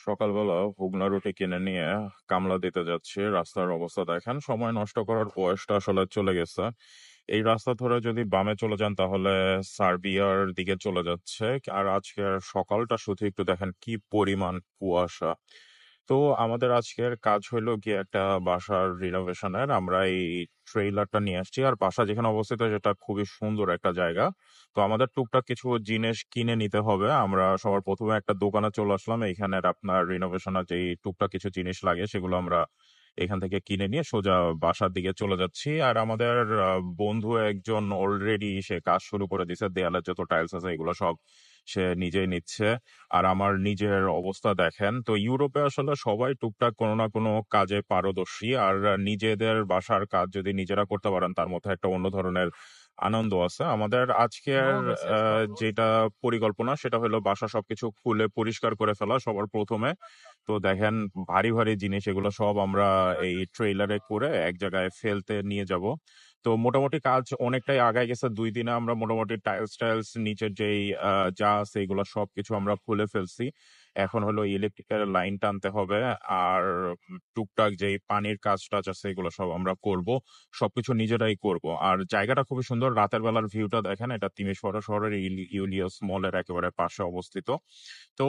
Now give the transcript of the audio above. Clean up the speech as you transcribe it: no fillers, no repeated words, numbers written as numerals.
সকালবেলা ভুগনা রুটি কিনে নিয়ে কামলা দিতে যাচ্ছি। রাস্তার অবস্থা দেখেন, সময় নষ্ট করার বয়সটা আসলে চলে গেছে। এই রাস্তা ধরে যদি বামে চলে যান তাহলে সার্বিয়ার দিকে চলে যাচ্ছে। আর আজকের সকালটা শুধু একটু দেখেন কি পরিমাণ কুয়াশা। তো আমাদের আজকের কাজ হইলো গিয়ে একটা বাসার রিনোভেশনের। আমরা এই ট্রেইলারটা নিয়ে আসছি, আর বাসা যেখানে অবস্থিত সেটা খুবই সুন্দর একটা জায়গা। তো আমাদের টুকটাক কিছু জিনিস কিনে নিতে হবে। আমরা সবার প্রথমে একটা দোকানে চলে আসলাম। এইখানের আপনার রিনোভেশনের যেই টুকটাক কিছু জিনিস লাগে সেগুলো আমরা এখান থেকে কিনে নিয়ে সোজা বাসার দিকে চলে যাচ্ছি। আর আমাদের বন্ধু একজন অলরেডি সে কাজ শুরু করে দিছে। দেয়ালের যত টাইলস আছে এগুলো সব সে নিজেই নিচ্ছে। আর আমার নিজের অবস্থা দেখেন, তো ইউরোপে আসলে সবাই টুকটাক কোনো না কোনো কাজে পারদর্শী। আর নিজেদের বাসার কাজ যদি নিজেরা করতে পারেন তার মধ্যে একটা অন্য ধরনের আনন্দ আছে। আমাদের আজকের যেটা পরিকল্পনা সেটা হলো বাসা সবকিছু খুলে পরিষ্কার করে ফেলা সবার প্রথমে। তো দেখেন, ভারী ভারী জিনিস এগুলো সব আমরা এই ট্রেইলারে করে এক জায়গায় ফেলতে নিয়ে যাব। তো মোটামুটি কাজ অনেকটাই আগায় গেছে। 2 দিনে আমরা মোটামুটি টাইলস নিচের যেই যা আছে এগুলো সবকিছু আমরা খুলে ফেলছি। এখন হলো ইলেকট্রিকের লাইন টানতে হবে। আর টুকটাক যেই পানির কাজ টাজ আছে এগুলো সব আমরা করব। সবকিছু নিজেরাই করব। আর জায়গাটা খুবই সুন্দর। রাতের বেলার ভিউটা দেখেন, এটা তিমিশপাড়া শহরের ইউলিয়াস মলের একেবারে পাশে অবস্থিত। তো